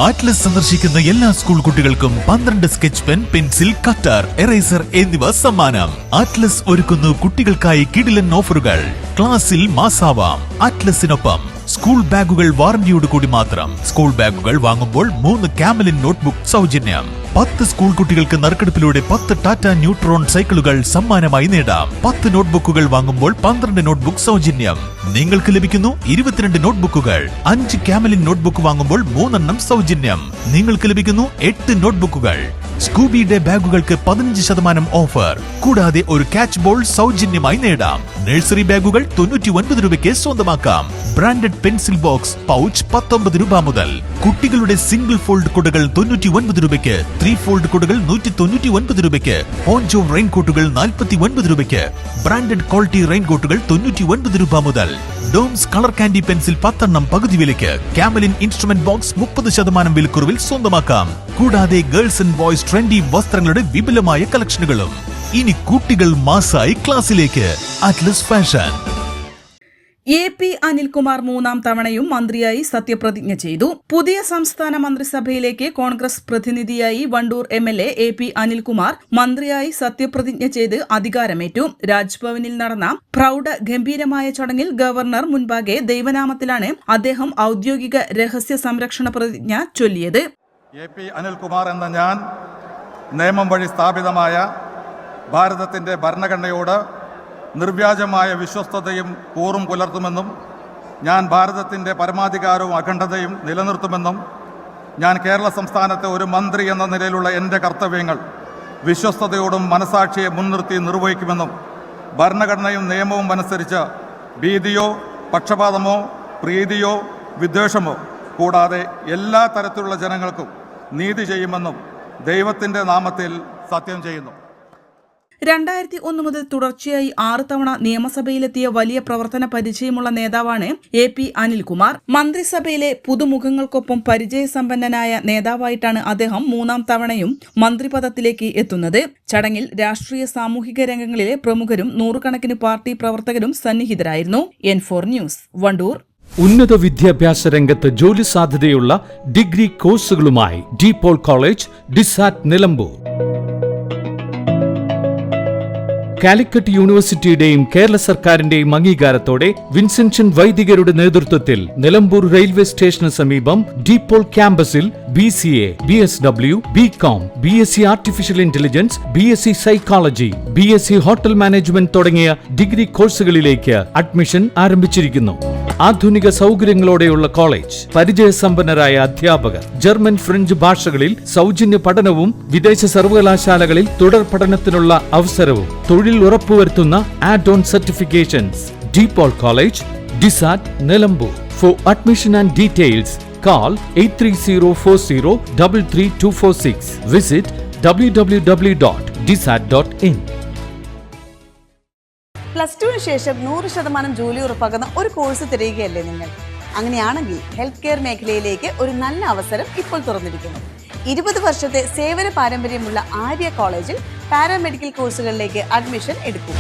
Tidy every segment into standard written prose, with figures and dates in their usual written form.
Atlas സന്ദർശിക്കുന്ന എല്ലാ school കുട്ടികൾക്കും 12 sketch pen, pencil, cutter, eraser എന്നിവ സമ്മാനം. ആറ്റ്ലസ് ഒരുക്കുന്നു കുട്ടികൾക്കായി കിടിലൻ ഓഫറുകൾ. ക്ലാസ്സിൽ മാസാവാം. ആറ്റ്ലസിനൊപ്പം സ്കൂൾ ബാഗുകൾ വാറന്റിയോട് കൂടി മാത്രം. സ്കൂൾ ബാഗുകൾ വാങ്ങുമ്പോൾ 3 കാമലിൻ നോട്ട്ബുക്ക് സൗജന്യം. 10 സ്കൂൾ കുട്ടികൾക്ക് നറുക്കെടുപ്പിലൂടെ 10 ടാറ്റ ന്യൂട്രോൺ സൈക്കിളുകൾ സമ്മാനമായി നേടാം. 10 നോട്ട്ബുക്കുകൾ വാങ്ങുമ്പോൾ 12 നോട്ട്ബുക്ക് സൗജന്യം. നിങ്ങൾക്ക് ലഭിക്കുന്നു 22 നോട്ട്ബുക്കുകൾ. 5 കാമലിൻ നോട്ട്ബുക്ക് വാങ്ങുമ്പോൾ 3 എണ്ണം സൗജന്യം. നിങ്ങൾക്ക് ലഭിക്കുന്നു 8 നോട്ട്ബുക്കുകൾ. സ്കൂബി ഡേ ബാഗുകൾക്ക് 15% ഓഫർ. കൂടാതെ ഒരു ക്യാച്ച് ബോൾ സൗജന്യമായി നേടാം. നഴ്സറി ബാഗുകൾ 99 രൂപയ്ക്ക് സ്വന്തമാക്കാം. ബ്രാൻഡഡ് പെൻസിൽ ബോക്സ് പൗച്ച് 19 രൂപ മുതൽ. കുട്ടികളുടെ സിംഗിൾ ഫോൾഡ് കുടകൾ 99 രൂപയ്ക്ക്. 3 ഫോൾഡ് കുടകൾ 199 രൂപയ്ക്ക്. പോഞ്ചോ റെയിൻകോട്ടുകൾ 49 രൂപയ്ക്ക്. ബ്രാൻഡഡ് ക്വാളിറ്റി റെയിൻകോട്ടുകൾ 99 രൂപ മുതൽ. ഡോംസ് കളർ കാൻഡി പെൻസിൽ 10 എണ്ണം പകുതി വിലയ്ക്ക്. കാമലിൻ ഇൻസ്ട്രുമെന്റ് ബോക്സ് 30% വിലക്കുറവിൽ സ്വന്തമാക്കാം. കൂടാതെ ഗേൾസ് ആൻഡ് ബോയ്സ് ട്രെൻഡി വസ്ത്രങ്ങളുടെ വിപുലമായ കളക്ഷനുകളും. ഇനി കുട്ടികൾ മാസായി ക്ലാസ്സിലേക്ക്. Atlas fashion. AP അനിൽകുമാർ 3ാം തവണയും മന്ത്രിയായി സത്യപ്രതിജ്ഞ ചെയ്തു. പുതിയ സംസ്ഥാന മന്ത്രിസഭയിലേക്ക് കോൺഗ്രസ് പ്രതിനിധിയായി വണ്ടൂർ MLA AP അനിൽകുമാർ മന്ത്രിയായി സത്യപ്രതിജ്ഞ ചെയ്ത് അധികാരമേറ്റു. രാജ്ഭവനിൽ നടന്ന ഗംഭീരമായ ചടങ്ങിൽ ഗവർണർ മുൻപാകെ ദൈവനാമത്തിലാണ് അദ്ദേഹം ഔദ്യോഗിക രഹസ്യ സംരക്ഷണ പ്രതിജ്ഞ ചൊല്ലിയത്. AP അനിൽകുമാർ എന്ന ഞാൻ നിയമം വഴി സ്ഥാപിതമായ ഭാരതത്തിന്റെ ഭരണഘടനയോട് നിർവ്യാജമായ വിശ്വസ്തതയും കൂറും പുലർത്തുമെന്നും ഞാൻ ഭാരതത്തിൻ്റെ പരമാധികാരവും അഖണ്ഡതയും നിലനിർത്തുമെന്നും ഞാൻ കേരള സംസ്ഥാനത്തെ ഒരു മന്ത്രി എന്ന നിലയിലുള്ള എൻ്റെ കർത്തവ്യങ്ങൾ വിശ്വസ്തയോടും മനസാക്ഷിയെ മുൻനിർത്തി നിർവഹിക്കുമെന്നും ഭരണഘടനയും നിയമവും അനുസരിച്ച് ഭീതിയോ പക്ഷപാതമോ പ്രീതിയോ വിദ്വേഷമോ കൂടാതെ എല്ലാ തരത്തിലുള്ള ജനങ്ങൾക്കും നീതി ചെയ്യുമെന്നും ദൈവത്തിൻ്റെ നാമത്തിൽ സത്യം ചെയ്യുന്നു. 2001 മുതൽ തുടർച്ചയായി 6 തവണ നിയമസഭയിലെത്തിയ വലിയ പ്രവർത്തന പരിചയമുള്ള നേതാവാണ് AP അനിൽകുമാർ. മന്ത്രിസഭയിലെ പുതുമുഖങ്ങൾക്കൊപ്പം പരിചയസമ്പന്നനായ നേതാവായിട്ടാണ് അദ്ദേഹം 3ാം തവണയും മന്ത്രിപദത്തിലേക്ക് എത്തുന്നത്. ചടങ്ങിൽ രാഷ്ട്രീയ സാമൂഹിക രംഗങ്ങളിലെ പ്രമുഖരും നൂറുകണക്കിന് പാർട്ടി പ്രവർത്തകരും സന്നിഹിതരായിരുന്നു. N4 news, Wandoor. ഉന്നത വിദ്യാഭ്യാസ രംഗത്ത് ജോലി സാധ്യതയുള്ള ഡിഗ്രി കോഴ്സുകളുമായി DPOL കോളേജ്, ഡിസാറ്റ്, നിലമ്പൂർ. കാലിക്കറ്റ് യൂണിവേഴ്സിറ്റിയുടെയും കേരള സർക്കാരിന്റെയും അംഗീകാരത്തോടെ വിൻസെൻഷൻ വൈദികരുടെ നേതൃത്വത്തിൽ നിലമ്പൂർ റെയിൽവേ സ്റ്റേഷന് സമീപം DPOL ക്യാമ്പസിൽ BCA, BSW, BCom, BSc artificial intelligence, BSc psychology, BSc hotel management തുടങ്ങിയ ഡിഗ്രി കോഴ്സുകളിലേക്ക് അഡ്മിഷൻ ആരംഭിച്ചിരിക്കുന്നു. ആധുനിക സൗകര്യങ്ങളോടെയുള്ള കോളേജ്, പരിചയസമ്പന്നരായ അധ്യാപകർ, ജർമ്മൻ, ഫ്രഞ്ച് ഭാഷകളിൽ സൗജന്യ പഠനവും വിദേശ സർവകലാശാലകളിൽ തുടർ പഠനത്തിനുള്ള അവസരവും തൊഴിൽ ഉറപ്പുവരുത്തുന്ന add on certifications. DPOL college, ഡിസാറ്റ്, Nilambur. For admission and details call 8304033246. Visit www.disat.in. +2 ശേഷം 100% ജോലി ഉറപ്പാക്കുന്ന ഒരു കോഴ്സ് തിരയുകയല്ലേ നിങ്ങൾ? അങ്ങനെയാണെങ്കിൽ ഹെൽത്ത് കെയർ മേഖലയിലേക്ക് ഒരു നല്ല അവസരം ഇപ്പോൾ തുറന്നിരിക്കുന്നു. 20 വർഷത്തെ സേവന പാരമ്പര്യമുള്ള ആര്യ കോളേജിൽ പാരാമെഡിക്കൽ കോഴ്സുകളിലേക്ക് അഡ്മിഷൻ എടുക്കൂ.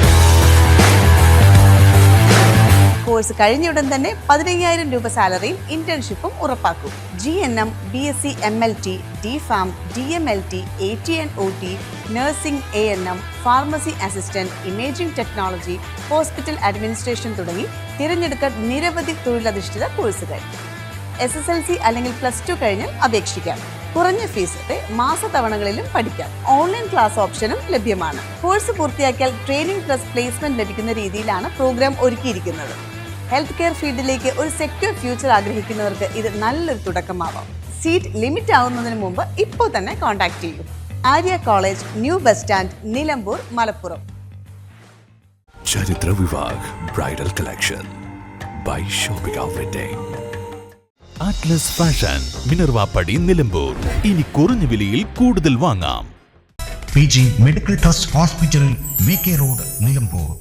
കോഴ്സ് കഴിഞ്ഞയുടൻ തന്നെ 15,000 രൂപ സാലറിയും ഇന്റേൺഷിപ്പും ഉറപ്പാക്കും. GNM, BSc MLT, DPharm, DMLT, AT&OT, nursing, ANM, pharmacy assistant, imaging technology, hospital administration തുടങ്ങി തിരഞ്ഞെടുക്കാൻ നിരവധി തൊഴിലധിഷ്ഠിത കോഴ്സുകൾ. SSLC അല്ലെങ്കിൽ +2 കഴിഞ്ഞാൽ അപേക്ഷിക്കാം. കുറഞ്ഞ ഫീസോടെ മാസത്തവണകളിലും പഠിക്കാം. ഓൺലൈൻ ക്ലാസ് ഓപ്ഷനും ലഭ്യമാണ്. കോഴ്സ് പൂർത്തിയാക്കിയാൽ ട്രെയിനിങ് പ്ലസ് പ്ലേസ്മെന്റ് ലഭിക്കുന്ന രീതിയിലാണ് പ്രോഗ്രാം ഒരുക്കിയിരിക്കുന്നത്. ഹെൽത്ത് കെയർ ഫീൽഡിലേക്ക് ഒരു സെക്യൂർ ഫ്യൂച്ചർ ആഗ്രഹിക്കുന്നവർക്ക് ഇത് നല്ലൊരു തുടക്കമാവാം. സീറ്റ് ലിമിറ്റ് ആവുന്നതിന് മുമ്പ് ഇപ്പോൾ തന്നെ കോൺടാക്ട് ചെയ്യൂ. Arya college, new bus stand, Nilambur, Malappuram. Charitra Vivah bridal collection by shopping wedding. Atlas fashion, Minervappadi, Nilambur. ഇനി കുറഞ്ഞ വിലയിൽ കൂടുതൽ വാങ്ങാം. PG medical trust hospital, VK road, Nilambur.